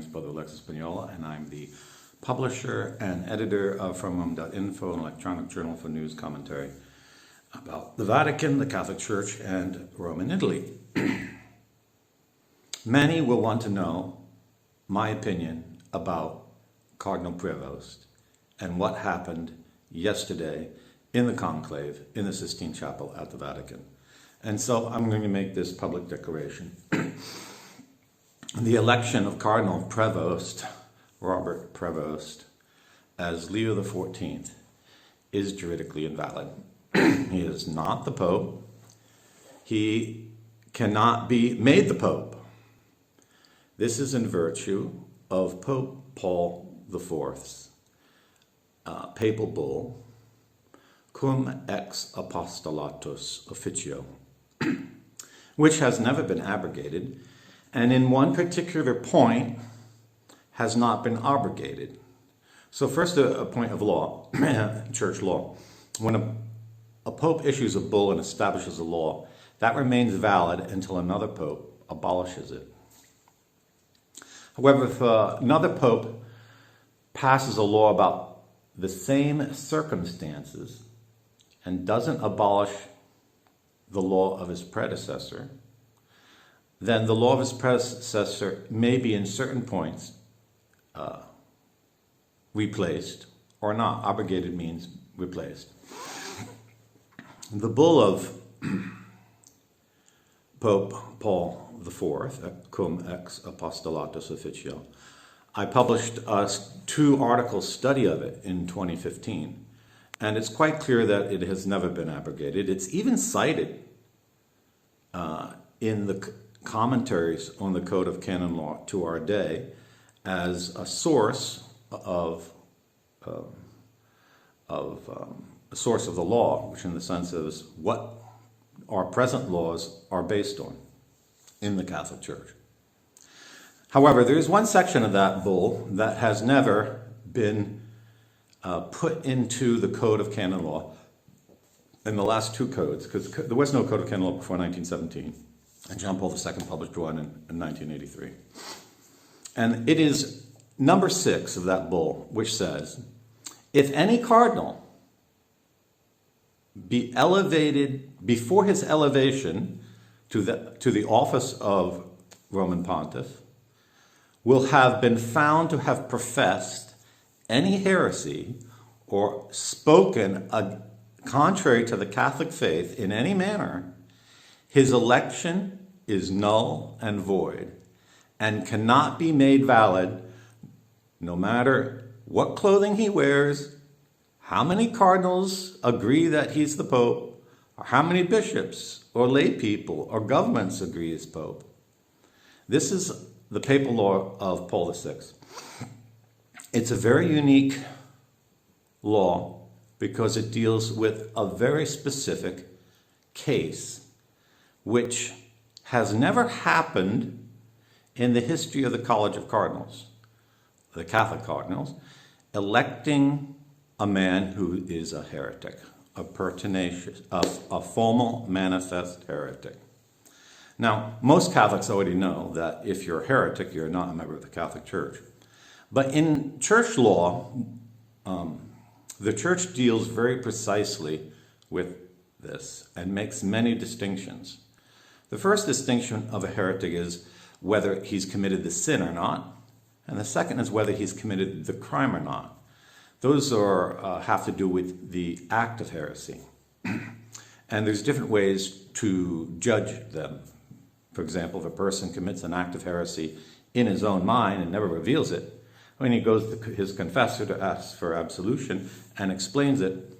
is Fratar Alexis Bugnolo, and I'm the publisher and editor of fromrome.info, an electronic journal for news commentary about the Vatican, the Catholic Church, and Rome and Italy. Many will want to know my opinion about Cardinal Prevost and what happened yesterday in the conclave in the Sistine Chapel at the Vatican. And so I'm going to make this public declaration. The election of Cardinal Prevost, Robert Prevost, as Leo XIV is juridically invalid. He is not the Pope. He cannot be made the Pope. This is in virtue of Pope Paul IV's papal bull, cum ex apostolatus officio, which has never been abrogated, and in one particular point has not been abrogated. So first, a point of law, church law. When a pope issues a bull and establishes a law, that remains valid until another pope abolishes it. However, if another pope passes a law about the same circumstances and doesn't abolish the law of his predecessor, then the law of his predecessor may be in certain points replaced or not. Abrogated means replaced. The bull of Pope Paul IV, cum ex apostolatus officio, I published a 2-article study of it in 2015, and it's quite clear that it has never been abrogated. It's even cited in the commentaries on the Code of Canon Law to our day as a source of the law, which in the sense is what our present laws are based on in the Catholic Church. However, there is one section of that bull that has never been put into the Code of Canon Law in the last 2 codes, because there was no Code of Canon Law before 1917, and John Paul II published one in 1983. And it is number 6 of that bull, which says, if any cardinal be elevated before his elevation to the office of Roman Pontiff, will have been found to have professed any heresy or spoken contrary to the Catholic faith in any manner, his election is null and void and cannot be made valid no matter what clothing he wears, how many cardinals agree that he's the Pope, or how many bishops or lay people or governments agree as Pope. This is the papal law of Paul VI. It's a very unique law because it deals with a very specific case which has never happened in the history of the College of Cardinals, the Catholic cardinals, electing a man who is a heretic, a pertinacious, a formal manifest heretic. Now, most Catholics already know that if you're a heretic, you're not a member of the Catholic Church. But in church law, the church deals very precisely with this and makes many distinctions. The first distinction of a heretic is whether he's committed the sin or not, and the second is whether he's committed the crime or not. Those have to do with the act of heresy. And there's different ways to judge them. For example, if a person commits an act of heresy in his own mind and never reveals it, when he goes to his confessor to ask for absolution and explains it,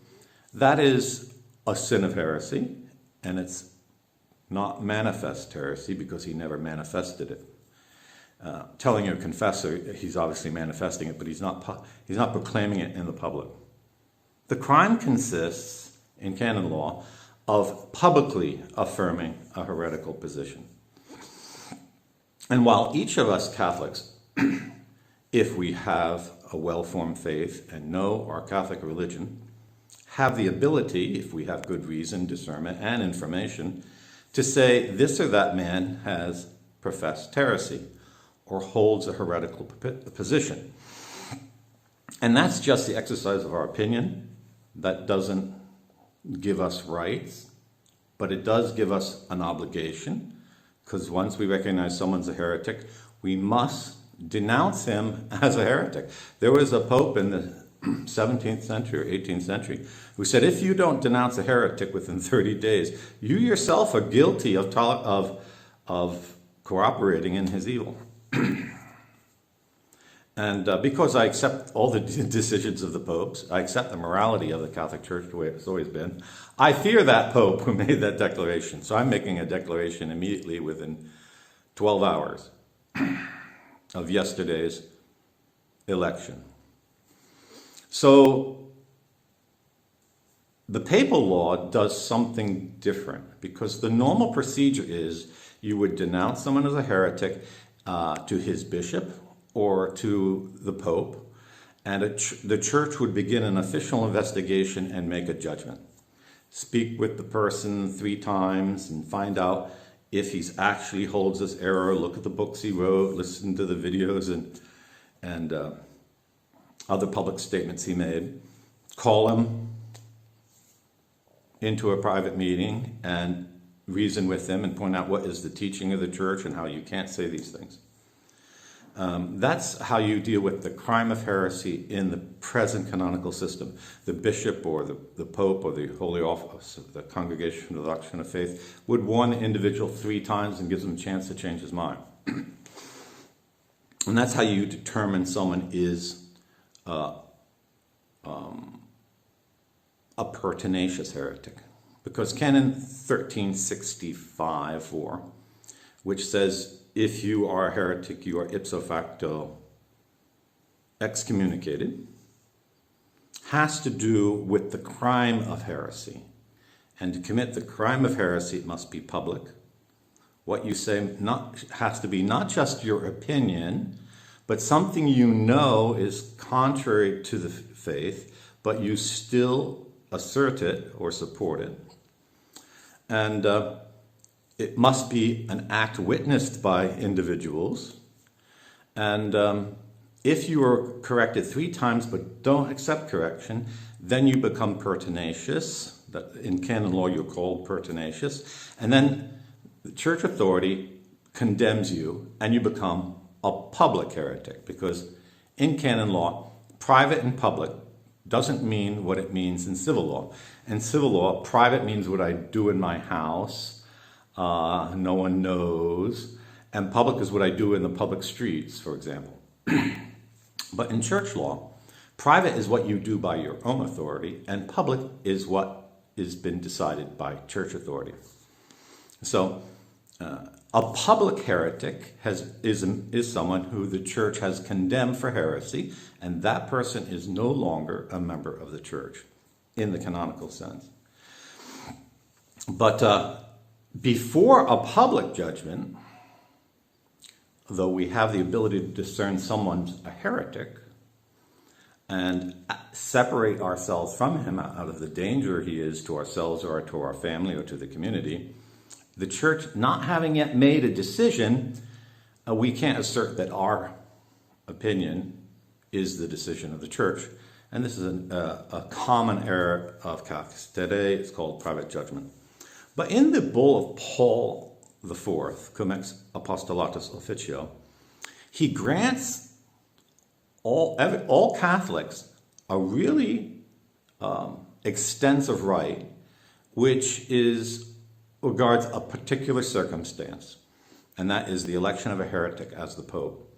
that is a sin of heresy, and it's not manifest heresy because he never manifested it. Telling your confessor, he's obviously manifesting it, but he's not proclaiming it in the public. The crime consists, in canon law, of publicly affirming a heretical position. And while each of us Catholics, if we have a well-formed faith and know our Catholic religion, have the ability, if we have good reason, discernment, and information, to say this or that man has professed heresy, or holds a heretical position. And that's just the exercise of our opinion. That doesn't give us rights, but it does give us an obligation, because once we recognize someone's a heretic, we must denounce him as a heretic. There was a pope in the 17th century or 18th century who said, if you don't denounce a heretic within 30 days, you yourself are guilty of cooperating in his evil. And because I accept all the decisions of the popes, I accept the morality of the Catholic Church the way it's always been, I fear that pope who made that declaration. So I'm making a declaration immediately within 12 hours of yesterday's election. So the papal law does something different, because the normal procedure is you would denounce someone as a heretic to his bishop or to the pope, and the church would begin an official investigation and make a judgment. Speak with the person 3 times and find out if he actually holds this error, look at the books he wrote, listen to the videos and other public statements he made, call him into a private meeting and reason with him and point out what is the teaching of the church and how you can't say these things. That's how you deal with the crime of heresy in the present canonical system. The bishop or the pope or the Holy Office of the Congregation for the Doctrine of Faith would warn the individual 3 times and gives him a chance to change his mind. And that's how you determine someone is a pertinacious heretic. Because Canon 1365-4, which says, if you are a heretic, you are ipso facto excommunicated, has to do with the crime of heresy. And to commit the crime of heresy, it must be public. What you say has to be not just your opinion, but something you know is contrary to the faith, but you still assert it or support it. And it must be an act witnessed by individuals. And if you are corrected 3 times but don't accept correction, then you become pertinacious. In canon law, you're called pertinacious. And then the church authority condemns you and you become a public heretic. Because in canon law, private and public doesn't mean what it means in civil law. In civil law, private means what I do in my house. No one knows. And public is what I do in the public streets, for example. But in church law, private is what you do by your own authority, and public is what has been decided by church authority. So a public heretic is someone who the church has condemned for heresy, and that person is no longer a member of the church in the canonical sense. But before a public judgment, though we have the ability to discern someone's a heretic and separate ourselves from him out of the danger he is to ourselves or to our family or to the community, the church not having yet made a decision, we can't assert that our opinion is the decision of the church. And this is a common error of Catholics today. It's called private judgment. But in the bull of Paul IV, Cum ex Apostolatus Officio, he grants all Catholics a really extensive right, which regards a particular circumstance, and that is the election of a heretic as the Pope.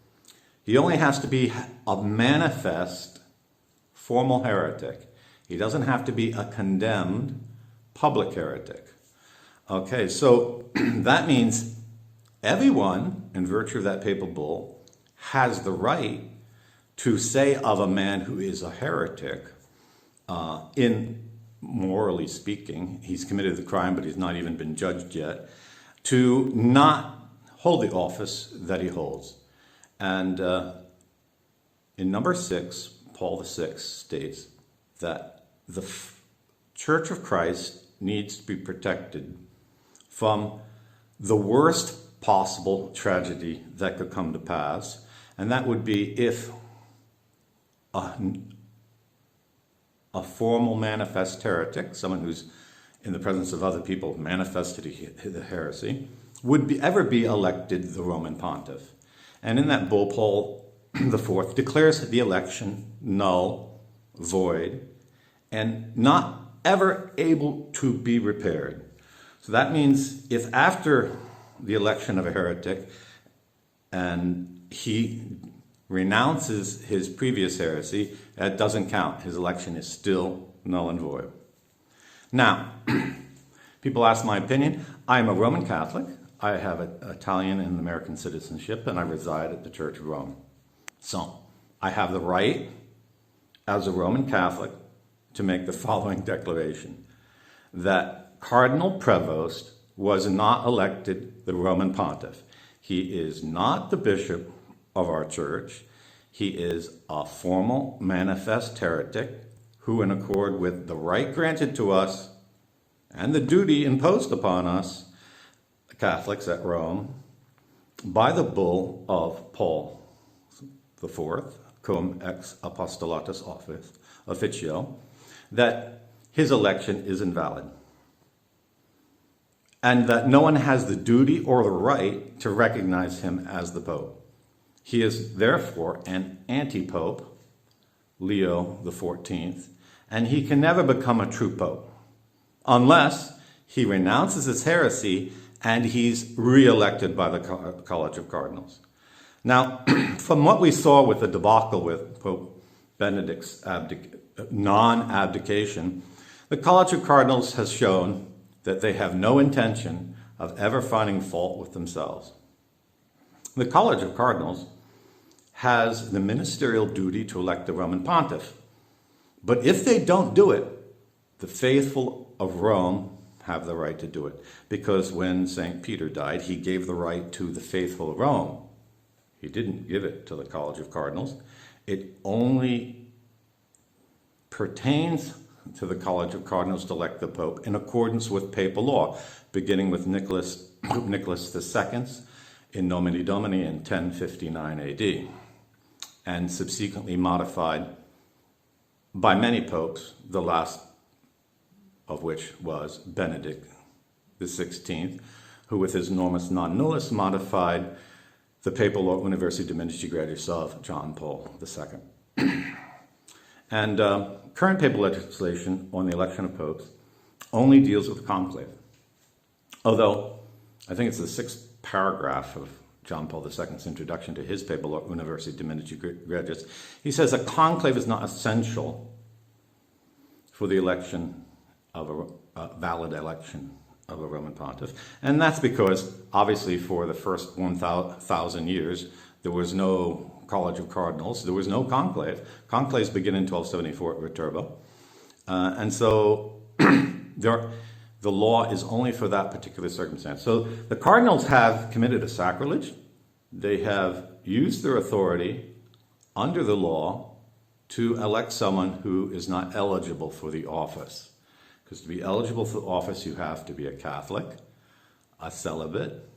He only has to be a manifest formal heretic. He doesn't have to be a condemned public heretic. Okay, so that means everyone, in virtue of that papal bull, has the right to say of a man who is a heretic, in morally speaking, he's committed the crime, but he's not even been judged yet, to not hold the office that he holds. And in number 6, Paul VI states that the Church of Christ needs to be protected from the worst possible tragedy that could come to pass, and that would be if a formal manifest heretic, someone who's in the presence of other people manifested the heresy, would ever be elected the Roman pontiff. And in that bull, Paul IV declares the election null, void, and not ever able to be repaired. So that means if after the election of a heretic and he renounces his previous heresy, that doesn't count. His election is still null and void. Now, people ask my opinion. I am a Roman Catholic. I have Italian and American citizenship, and I reside at the Church of Rome. So, I have the right, as a Roman Catholic, to make the following declaration: that Cardinal Prevost was not elected the Roman pontiff. He is not the bishop of our church. He is a formal manifest heretic who, in accord with the right granted to us and the duty imposed upon us, Catholics at Rome, by the bull of Paul IV, cum ex apostolatus officio, that his election is invalid, and that no one has the duty or the right to recognize him as the Pope. He is therefore an anti-Pope, Leo XIV, and he can never become a true Pope unless he renounces his heresy and he's re-elected by the College of Cardinals. Now, from what we saw with the debacle with Pope Benedict's non-abdication, the College of Cardinals has shown that they have no intention of ever finding fault with themselves. The College of Cardinals has the ministerial duty to elect the Roman pontiff. But if they don't do it, the faithful of Rome have the right to do it. Because when St. Peter died, he gave the right to the faithful of Rome. He didn't give it to the College of Cardinals. It only pertains to the College of Cardinals to elect the Pope in accordance with papal law, beginning with Nicholas II in Nomine Domini in 1059 AD, and subsequently modified by many popes, the last of which was Benedict XVI, who with his Normus Non Nullis modified the papal law Universi Dominici Gradus of John Paul II. And current papal legislation on the election of popes only deals with the conclave. Although, I think it's the 6th paragraph of John Paul II's introduction to his papal law Universi Dominici Gradus, he says a conclave is not essential for the election of a valid election of a Roman pontiff. And that's because, obviously, for the first 1,000 years, there was no College of Cardinals, there was no conclave. Conclaves begin in 1274 at Viterbo. And so the law is only for that particular circumstance. So the cardinals have committed a sacrilege. They have used their authority under the law to elect someone who is not eligible for the office. Because to be eligible for office, you have to be a Catholic, a celibate,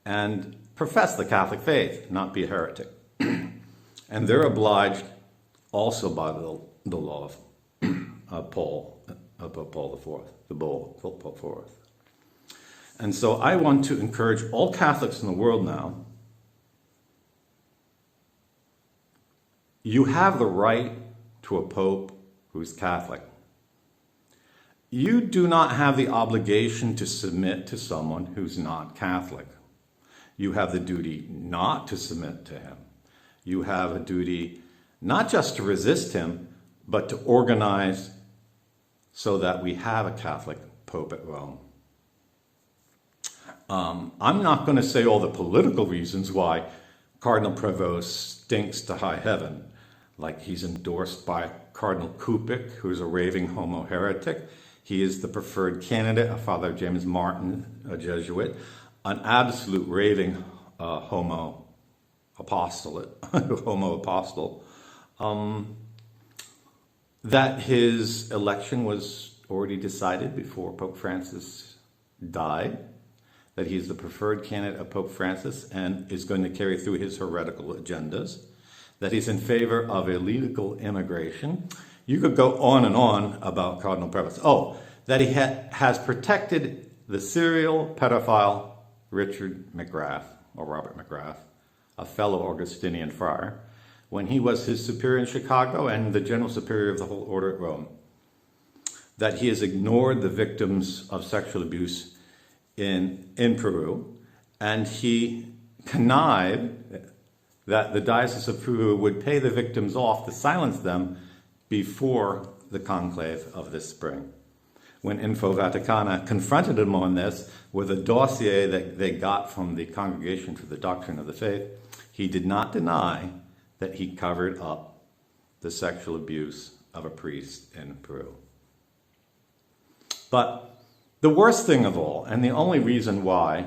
and profess the Catholic faith, not be a heretic. And they're obliged also by the law of Paul IV, the bull, Paul IV. And so I want to encourage all Catholics in the world now, you have the right to a pope who's Catholic. You do not have the obligation to submit to someone who's not Catholic. You have the duty not to submit to him. You have a duty not just to resist him, but to organize so that we have a Catholic Pope at Rome. I'm not going to say all the political reasons why Cardinal Prevost stinks to high heaven, like he's endorsed by Cardinal Kupik, who's a raving homo heretic. He is the preferred candidate of Father James Martin, a Jesuit, an absolute raving homo apostle, that his election was already decided before Pope Francis died, that he's the preferred candidate of Pope Francis and is going to carry through his heretical agendas, that he's in favor of illegal immigration. You could go on and on about Cardinal Prevost. Oh, that he has protected the serial pedophile Richard McGrath, or Robert McGrath, a fellow Augustinian friar, when he was his superior in Chicago and the general superior of the whole order at Rome. That he has ignored the victims of sexual abuse in Peru, and he connived that the Diocese of Peru would pay the victims off to silence them before the conclave of this spring. When Info Vaticana confronted him on this with a dossier that they got from the Congregation for the Doctrine of the Faith, he did not deny that he covered up the sexual abuse of a priest in Peru. But the worst thing of all, and the only reason why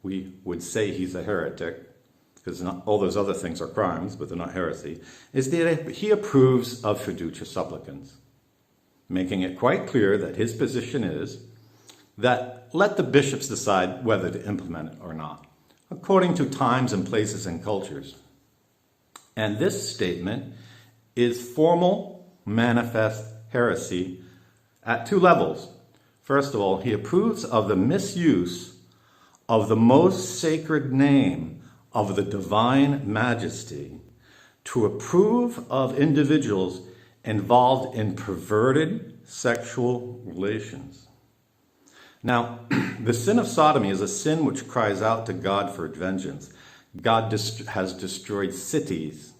we would say he's a heretic, because all those other things are crimes, but they're not heresy, is that he approves of Fiducie Supplicans, making it quite clear that his position is that let the bishops decide whether to implement it or not, according to times and places and cultures. And this statement is formal, manifest heresy at two levels. First of all, he approves of the misuse of the most sacred name of the divine majesty to approve of individuals involved in perverted sexual relations. Now, the sin of sodomy is a sin which cries out to God for vengeance. God has destroyed cities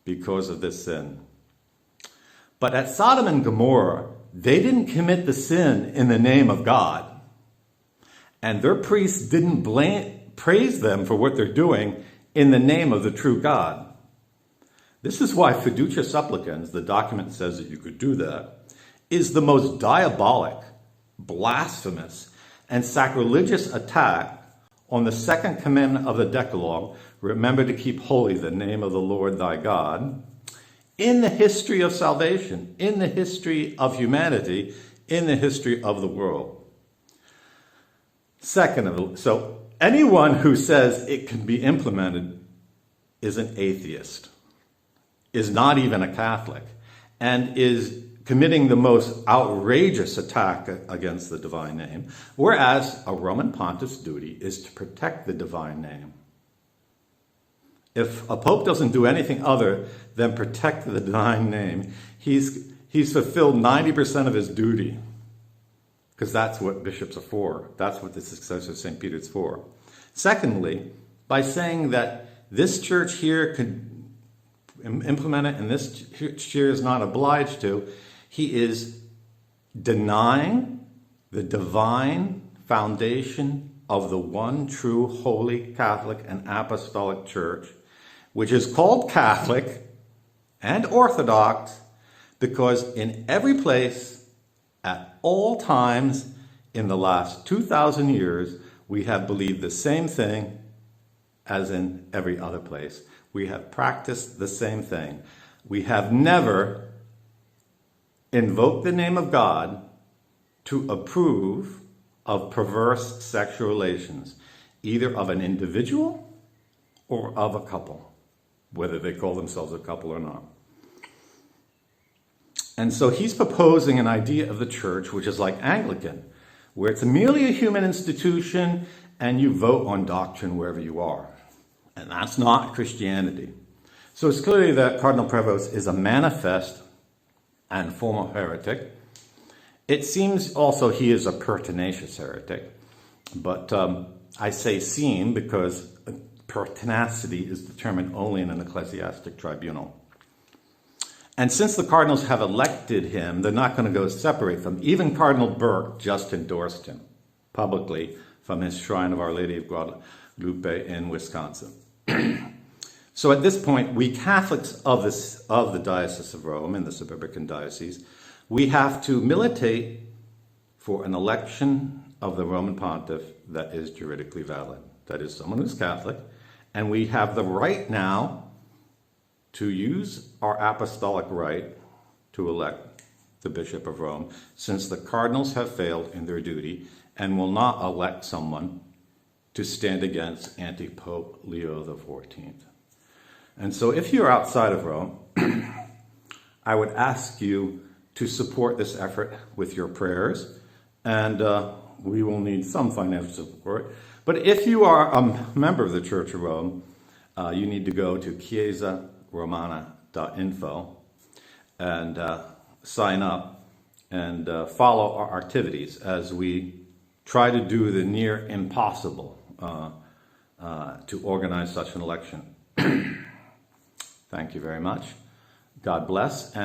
because of this sin. But at Sodom and Gomorrah, they didn't commit the sin in the name of God. And their priests didn't praise them for what they're doing in the name of the true God. This is why Fiducie Supplicans, the document says that you could do that, is the most diabolic, blasphemous, and sacrilegious attack on the second commandment of the Decalogue, remember to keep holy the name of the Lord thy God, in the history of salvation, in the history of humanity, in the history of the world. So anyone who says it can be implemented is an atheist, is not even a Catholic, and is committing the most outrageous attack against the divine name, whereas a Roman pontiff's duty is to protect the divine name. If a pope doesn't do anything other than protect the divine name, he's fulfilled 90% of his duty, because that's what bishops are for. That's what the successor of St. Peter's for. Secondly, by saying that this church here could implement it and this church here is not obliged to, he is denying the divine foundation of the one true holy Catholic and apostolic church, which is called Catholic and Orthodox because in every place, at all times, in the last 2,000 years, we have believed the same thing as in every other place. We have practiced the same thing. We have never invoked the name of God to approve of perverse sexual relations, either of an individual or of a couple, whether they call themselves a couple or not. And so he's proposing an idea of the church which is like Anglican, where it's merely a human institution and you vote on doctrine wherever you are. And that's not Christianity. So it's clearly that Cardinal Prevost is a manifest and formal heretic. It seems also he is a pertinacious heretic, but I say seem because pertinacity is determined only in an ecclesiastic tribunal. And since the cardinals have elected him, they're not going to go separate from him. Even Cardinal Burke just endorsed him publicly from his shrine of Our Lady of Guadalupe in Wisconsin. So at this point, we Catholics of the Diocese of Rome and the suburban diocese, we have to militate for an election of the Roman pontiff that is juridically valid. That is someone who's Catholic. And we have the right now to use our apostolic right to elect the Bishop of Rome, since the cardinals have failed in their duty and will not elect someone to stand against anti-Pope Leo XIV. And so if you're outside of Rome, I would ask you to support this effort with your prayers, and we will need some financial support. But if you are a member of the Church of Rome, you need to go to chiesaromana.info and sign up and follow our activities as we try to do the near impossible to organize such an election. Thank you very much. God bless. And